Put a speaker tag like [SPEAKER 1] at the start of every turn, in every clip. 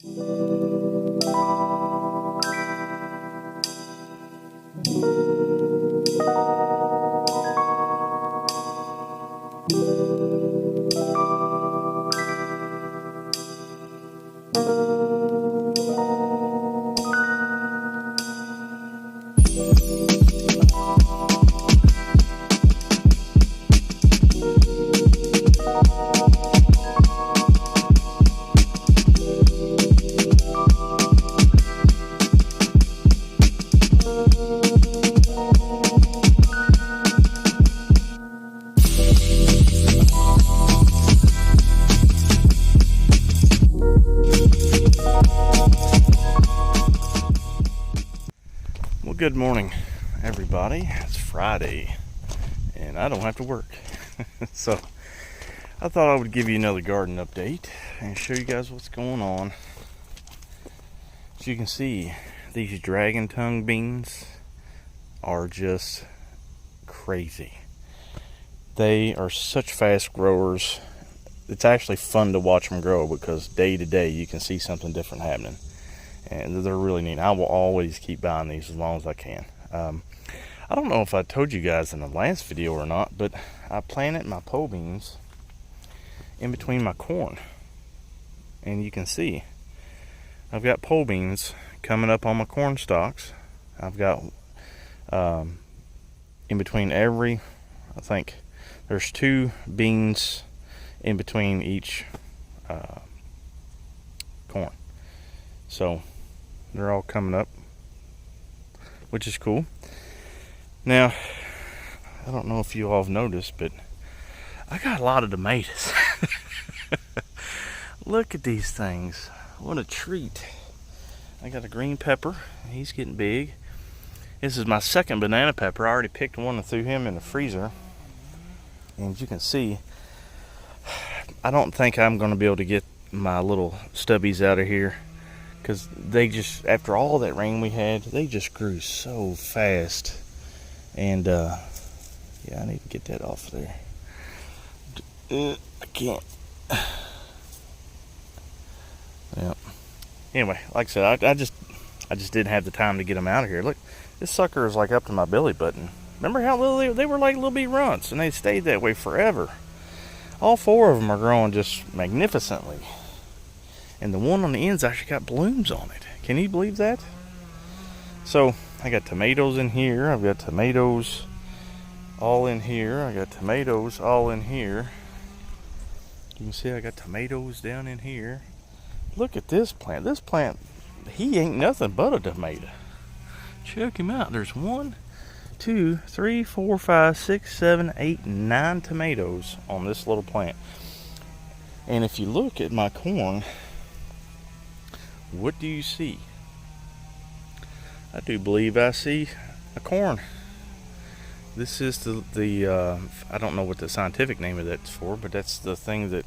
[SPEAKER 1] Well, good morning, everybody. It's Friday, and I don't have to work. So, I thought I would give you another garden update and show you guys what's going on. As you can see, these dragon tongue beans are just crazy. They are such fast growers. It's actually fun to watch them grow because day to day you can see something different happening. And they're really neat. I will always keep buying these as long as I can. I don't know if I told you guys in the last video or not, but I planted my pole beans in between my corn. And you can see I've got pole beans coming up on my corn stalks. I've got in between every, I think there's 2 beans in between each corn. So they're all coming up, which is cool. Now, I don't know if you all have noticed, but I got a lot of tomatoes. Look at these things. What a treat. I got a green pepper. He's getting big. This is my second banana pepper. I already picked one and threw him in the freezer. And as you can see, I don't think I'm going to be able to get my little stubbies out of here, because they just, after all that rain we had, they just grew so fast. And yeah, I need to get that off there. I can't. Yep. Anyway, like I said, I just didn't have the time to get them out of here. Look, this sucker is like up to my belly button. Remember how little they were, like little bitty runts, and they stayed that way forever. All 4 of them are growing just magnificently. And the one on the end's actually got blooms on it. Can you believe that? So, I got tomatoes in here. I've got tomatoes all in here. I got tomatoes all in here. You can see I got tomatoes down in here. Look at this plant. This plant, he ain't nothing but a tomato. Check him out. There's 1, 2, 3, 4, 5, 6, 7, 8, 9 tomatoes on this little plant. And if you look at my corn, what do you see? I do believe I see a corn. This is the I don't know what the scientific name of that's for, but that's the thing that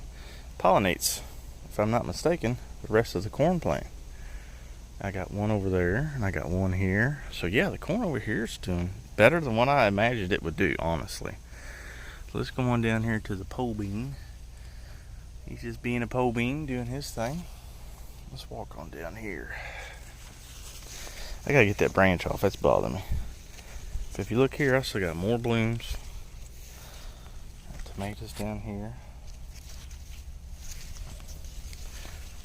[SPEAKER 1] pollinates, if I'm not mistaken, the rest of the corn plant. I got one over there, and I got one here. So yeah, the corn over here is doing better than what I imagined it would do, honestly. So let's go on down here to the pole bean. He's just being a pole bean, doing his thing. Let's walk on down here. I gotta get that branch off, that's bothering me. But if you look here, I still got more blooms. Tomatoes down here.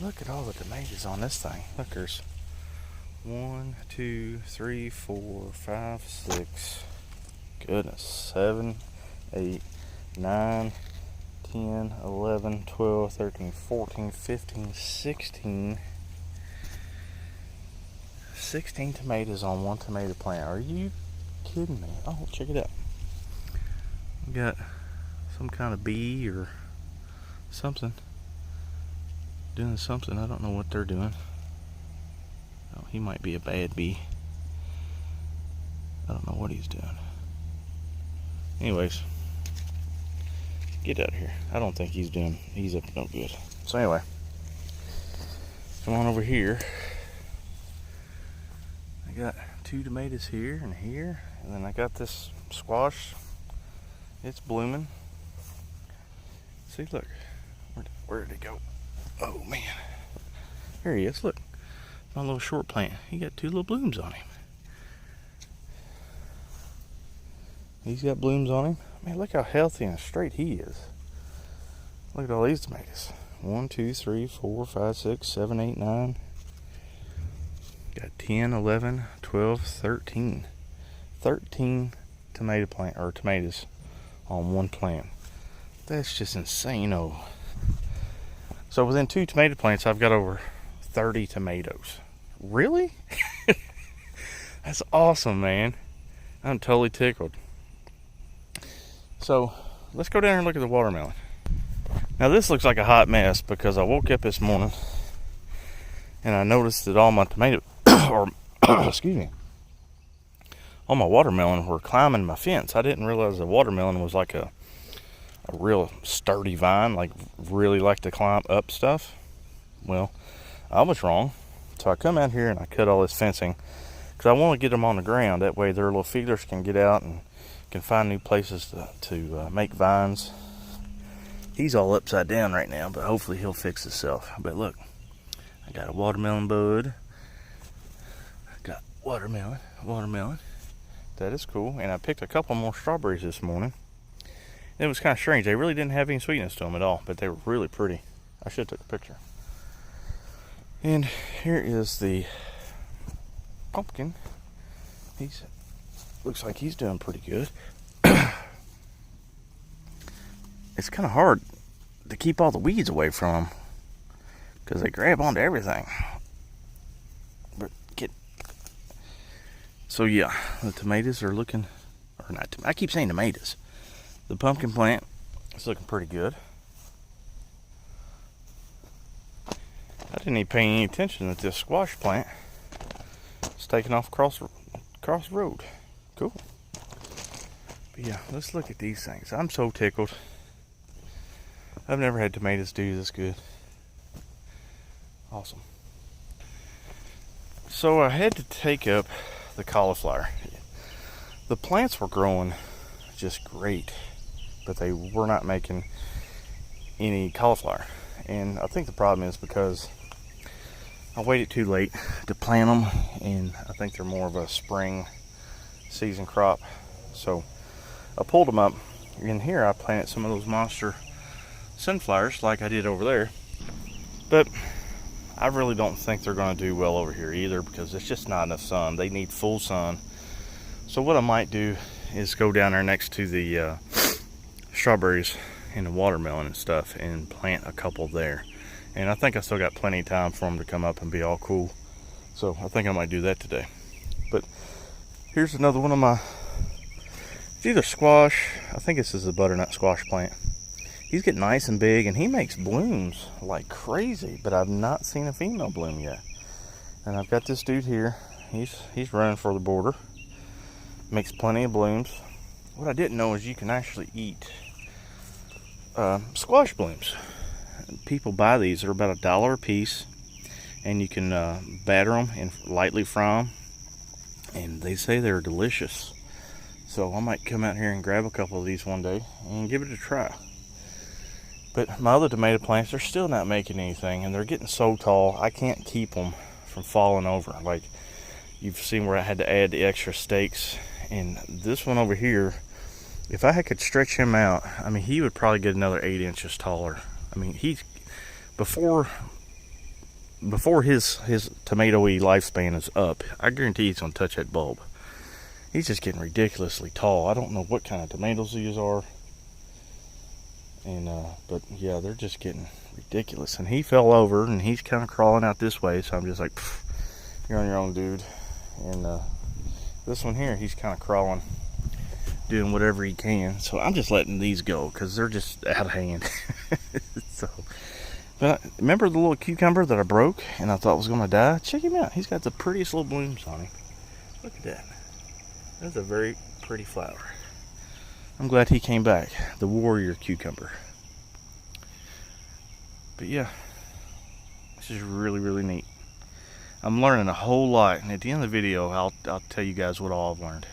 [SPEAKER 1] Look at all the tomatoes on this thing. Look, there's 1, 2, 3, 4, 5, 6. Goodness, 7, 8, 9, 10, 11, 12, 13, 14, 15, 16. 16 tomatoes on 1 tomato plant. Are you kidding me? Oh, check it out. We got some kind of bee or something doing something. I don't know what they're doing. Oh, he might be a bad bee. I don't know what he's doing. Anyways, get out of here. I don't think he's up to no good. So anyway, come on over here. I got 2 tomatoes here and here, and then I got this squash. It's blooming. See, look, where did it go? Oh man, Here he is, look. My little short plant. He got 2 little blooms on him. He's got blooms on him. Man, look how healthy and straight he is. Look at all these tomatoes. 1, 2, 3, 4, 5, 6, 7, 8, 9. Got 10, 11, 12, 13. 13 tomatoes on one plant. That's just insane. So within 2 tomato plants, I've got over 30 tomatoes. Really? That's awesome, man. I'm totally tickled. So let's go down here and look at the watermelon. Now this looks like a hot mess because I woke up this morning and I noticed that all my tomato, or excuse me, all my watermelon were climbing my fence. I didn't realize the watermelon was like a real sturdy vine, like really like to climb up stuff. Well, I was wrong. So I come out here and I cut all this fencing because I want to get them on the ground. That way their little feeders can get out and can find new places to make vines. He's all upside down right now, but hopefully he'll fix himself. But look, I got a watermelon bud. I got watermelon. That is cool. And I picked a couple more strawberries this morning. It was kind of strange. They really didn't have any sweetness to them at all, but they were really pretty. I should have took a picture. And here is the pumpkin. Looks like he's doing pretty good. It's kind of hard to keep all the weeds away from them because they grab onto everything. So yeah, the tomatoes are looking, or not, I keep saying tomatoes. The pumpkin plant is looking pretty good. I didn't even pay any attention that this squash plant is taking off across the road. Cool. But yeah, let's look at these things. I'm so tickled. I've never had tomatoes do this good. Awesome. So I had to take up the cauliflower. The plants were growing just great, but they were not making any cauliflower. And I think the problem is because I waited too late to plant them, and I think they're more of a spring season crop. So I pulled them up. In here I planted some of those monster sunflowers like I did over there, but I really don't think they're going to do well over here either because it's just not enough sun. They need full sun. So what I might do is go down there next to the strawberries and the watermelon and stuff and plant a couple there. And I think I still got plenty of time for them to come up and be all cool. So I think I might do that today. But here's another one of my, it's either squash, I think this is a butternut squash plant. He's getting nice and big, and he makes blooms like crazy, but I've not seen a female bloom yet. And I've got this dude here. He's running for the border. Makes plenty of blooms. What I didn't know is you can actually eat squash blooms. People buy these. They're about $1 a piece, and you can batter them and lightly fry them, and they say they're delicious. So I might come out here and grab a couple of these one day and give it a try. But my other tomato plants, they're still not making anything, and they're getting so tall, I can't keep them from falling over. Like, you've seen where I had to add the extra stakes. And this one over here, if I could stretch him out, I mean, he would probably get another 8 inches taller. I mean, before his tomatoey lifespan is up, I guarantee he's going to touch that bulb. He's just getting ridiculously tall. I don't know what kind of tomatoes these are. And but yeah, they're just getting ridiculous. And he fell over, and he's kind of crawling out this way, so I'm just like, you're on your own, dude. And this one here, he's kind of crawling, doing whatever he can. So I'm just letting these go because they're just out of hand. So, but remember the little cucumber that I broke and I thought was going to die? Check him out. He's got the prettiest little blooms on him. Look at that. That's a very pretty flower. I'm glad he came back, the warrior cucumber. But yeah, this is really, really neat. I'm learning a whole lot, and at the end of the video, I'll tell you guys what all I've learned.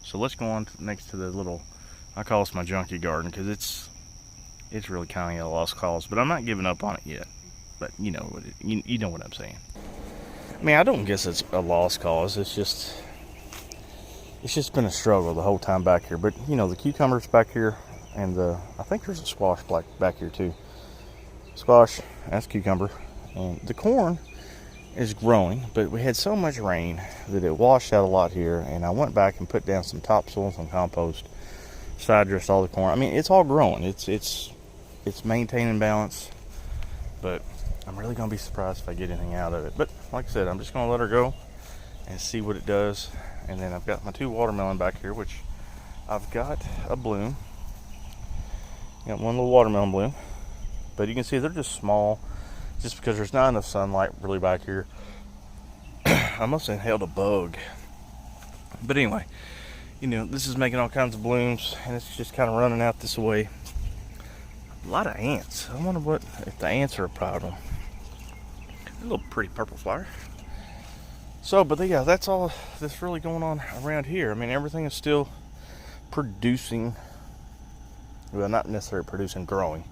[SPEAKER 1] So let's go on next to the little, I call this my junkie garden, because it's really kind of a lost cause, but I'm not giving up on it yet. but you know what you know what I'm saying. I mean, I don't guess it's a lost cause. It's just been a struggle the whole time back here. But you know, the cucumbers back here, and I think there's a squash back here too. Squash, that's cucumber, and the corn is growing, but we had so much rain that it washed out a lot here, and I went back and put down some topsoil, some compost, side dressed all the corn. I mean, it's all growing. It's maintaining balance, but I'm really gonna be surprised if I get anything out of it. But like I said, I'm just gonna let her go and see what it does. And then I've got my 2 watermelon back here, which I've got a bloom. Got one little watermelon bloom, but you can see they're just small, just because there's not enough sunlight really back here. I must have inhaled a bug. But anyway, you know, this is making all kinds of blooms, and it's just kind of running out this way. A lot of ants. I wonder if the ants are a problem. A little pretty purple flower. So, but yeah, that's all that's really going on around here. I mean, everything is still producing. Well, not necessarily producing, growing.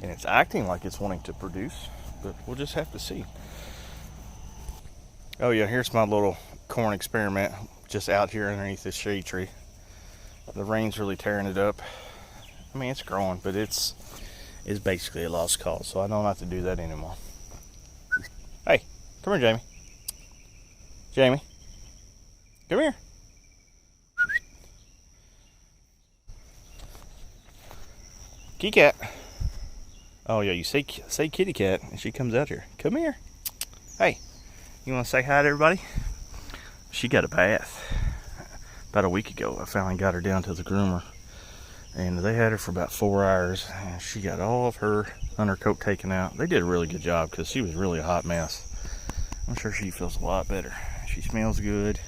[SPEAKER 1] And it's acting like it's wanting to produce, but we'll just have to see. Oh yeah, here's my little corn experiment just out here underneath this shade tree. The rain's really tearing it up. I mean, it's growing, but it's basically a lost cause, so I know not to do that anymore. Hey, come here, Jamie. Jamie, come here. KeeKat. Oh yeah, you say kitty cat, and she comes out here. Come here. Hey, you want to say hi to everybody? She got a bath about a week ago. I finally got her down to the groomer, and they had her for about 4 hours, and she got all of her undercoat taken out. They did a really good job because she was really a hot mess. I'm sure she feels a lot better. She smells good.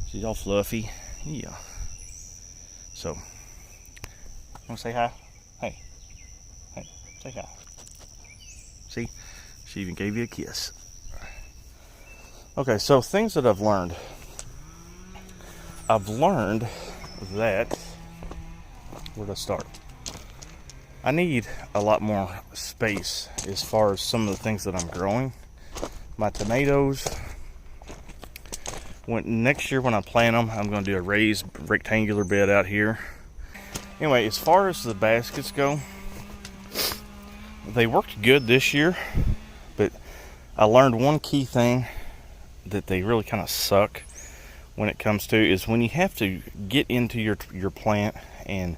[SPEAKER 1] She's all fluffy. Yeah. So, want to say hi? Hey, say hi. See, she even gave you a kiss. Okay, so things that I've learned. I've learned that, where to start? I need a lot more space as far as some of the things that I'm growing. My tomatoes, next year when I plant them, I'm going to do a raised rectangular bed out here. Anyway, as far as the baskets go, they worked good this year, but I learned one key thing that they really kind of suck when it comes to is when you have to get into your plant and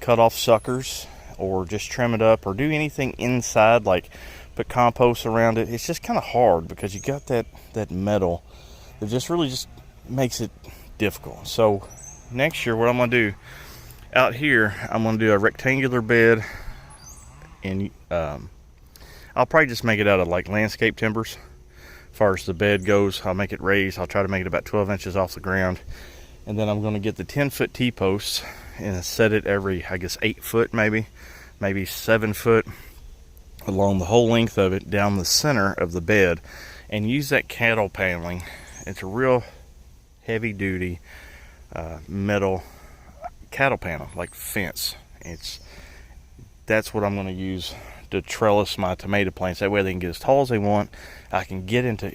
[SPEAKER 1] cut off suckers or just trim it up or do anything inside, like put compost around it. It's just kind of hard because you got that metal that just really just makes it difficult. So next year what I'm going to do out here, I'm going to do a rectangular bed, and I'll probably just make it out of like landscape timbers. As far as the bed goes, I'll make it raised. I'll try to make it about 12 inches off the ground, and then I'm going to get the 10-foot T-posts and set it every, I guess, 8 foot, maybe 7 foot along the whole length of it down the center of the bed, and use that cattle paneling. It's a real heavy duty metal cattle panel, like fence. That's what I'm going to use to trellis my tomato plants. That way they can get as tall as they want. I can get into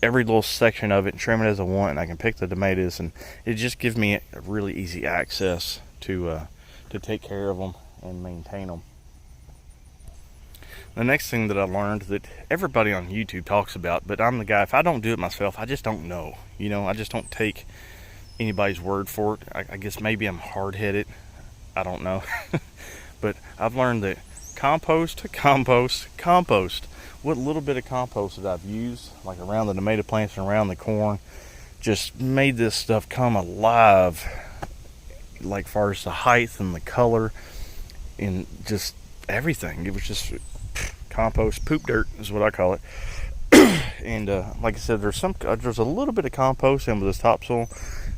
[SPEAKER 1] every little section of it and trim it as I want, and I can pick the tomatoes, and it just gives me a really easy access to take care of them and maintain them. The next thing that I learned that everybody on YouTube talks about, but I'm the guy, if I don't do it myself, I just don't know. You know, I just don't take anybody's word for it. I guess maybe I'm hard-headed. I don't know. But I've learned that compost. What little bit of compost that I've used, like around the tomato plants and around the corn, just made this stuff come alive, like far as the height and the color and just everything. It was just compost, poop dirt is what I call it. And like I said, there's a little bit of compost in with this topsoil,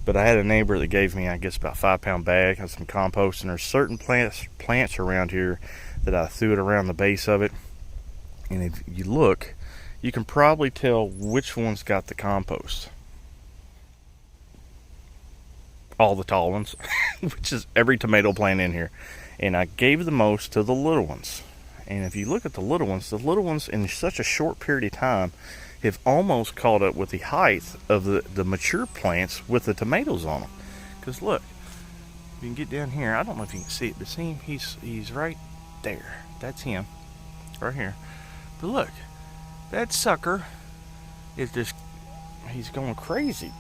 [SPEAKER 1] but I had a neighbor that gave me, I guess, about a 5-pound bag of some compost, and there's certain plants around here that I threw it around the base of it, and if you look, you can probably tell which one's got the compost. All the tall ones, which is every tomato plant in here, and I gave the most to the little ones. And if you look at the little ones in such a short period of time have almost caught up with the height of the mature plants with the tomatoes on them. Because look, you can get down here. I don't know if you can see it, but see him? He's right there. That's him, right here. But look, that sucker is just, he's going crazy.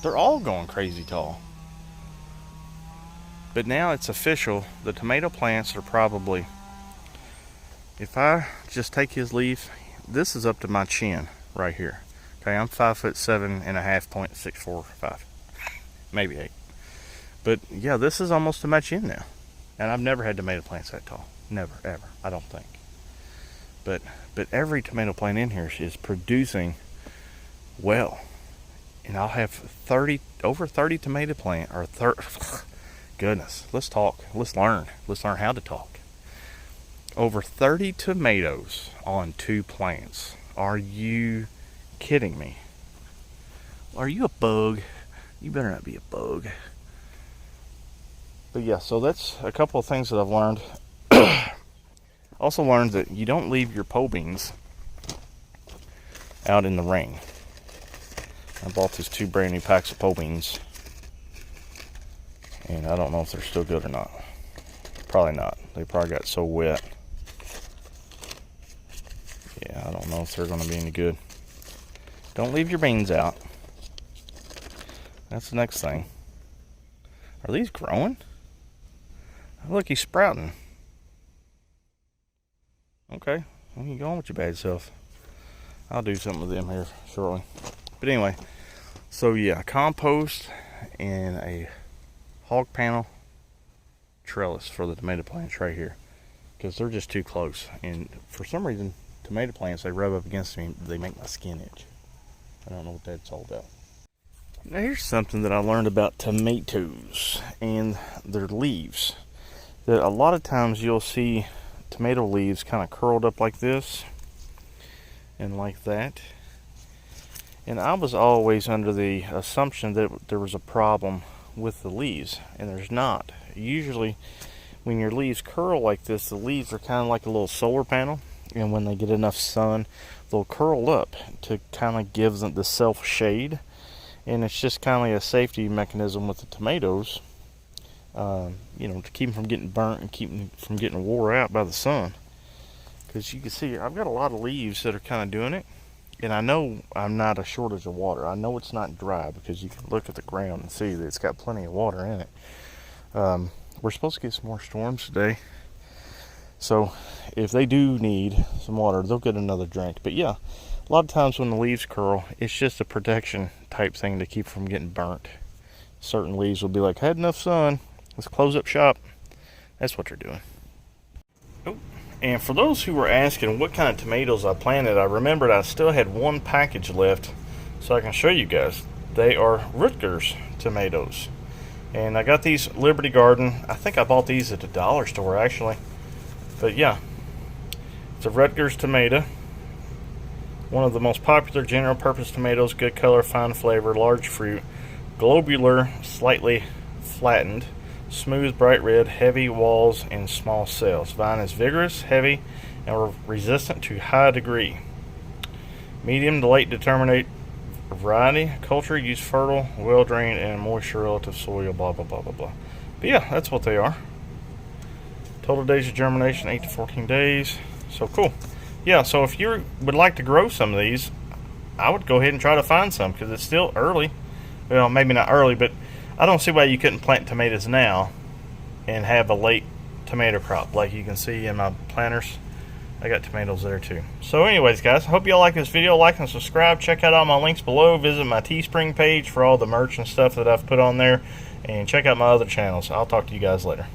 [SPEAKER 1] They're all going crazy tall. But now it's official. The tomato plants are probably, if I just take his leaf, this is up to my chin right here. Okay, I'm 5'7.5", 0.645, maybe 8. But yeah, this is almost to my chin now. And I've never had tomato plants that tall. Never, ever, I don't think. But every tomato plant in here is producing well. And I'll have over 30 tomato plant, or goodness, let's talk. Let's learn how to talk. Over 30 tomatoes on 2 plants. Are you kidding me? Are you a bug? You better not be a bug. But yeah, so that's a couple of things that I've learned. Also learned that you don't leave your pole beans out in the rain. I bought these 2 brand new packs of pole beans, and I don't know if they're still good or not. Probably not. They probably got so wet. Yeah, I don't know if they're going to be any good. Don't leave your beans out. That's the next thing. Are these growing? Look, he's sprouting. Okay, well, you go on with your bad self. I'll do something with them here shortly. But anyway, so yeah, compost and a hog panel trellis for the tomato plants right here, because they're just too close. And for some reason, tomato plants, they rub up against me, they make my skin itch. I don't know what that's all about. Now here's something that I learned about tomatoes and their leaves. That a lot of times you'll see tomato leaves kind of curled up like this and like that. And I was always under the assumption that there was a problem with the leaves, and there's not. Usually when your leaves curl like this, the leaves are kind of like a little solar panel, and when they get enough sun, they'll curl up to kind of give them the self shade. And it's just kind of like a safety mechanism with the tomatoes, you know, to keep them from getting burnt and keep them from getting wore out by the sun. Because you can see I've got a lot of leaves that are kind of doing it. And I know I'm not a shortage of water. I know it's not dry because you can look at the ground and see that it's got plenty of water in it. We're supposed to get some more storms today. So if they do need some water, they'll get another drink. But yeah, a lot of times when the leaves curl, it's just a protection type thing to keep from getting burnt. Certain leaves will be like, had enough sun, let's close up shop. That's what they're doing. Oh, and for those who were asking what kind of tomatoes I planted, I remembered I still had 1 package left, so I can show you guys. They are Rutgers tomatoes. And I got these Liberty Garden. I think I bought these at the dollar store actually. But yeah, it's a Rutgers tomato. One of the most popular general purpose tomatoes, good color, fine flavor, large fruit, globular, slightly flattened, smooth, bright red, heavy walls, and small cells. Vine is vigorous, heavy, and resistant to high degree. Medium to late determinate variety. Culture, use fertile, well drained, and moisture relative soil, blah, blah, blah, blah, blah. But yeah, that's what they are. Total days of germination, 8 to 14 days. So cool. Yeah, so if you would like to grow some of these, I would go ahead and try to find some, because it's still early. Well, maybe not early, but I don't see why you couldn't plant tomatoes now and have a late tomato crop. Like you can see in my planters, I got tomatoes there too. So anyways, guys, I hope y'all like this video. Like and subscribe. Check out all my links below. Visit my Teespring page for all the merch and stuff that I've put on there. And check out my other channels. I'll talk to you guys later.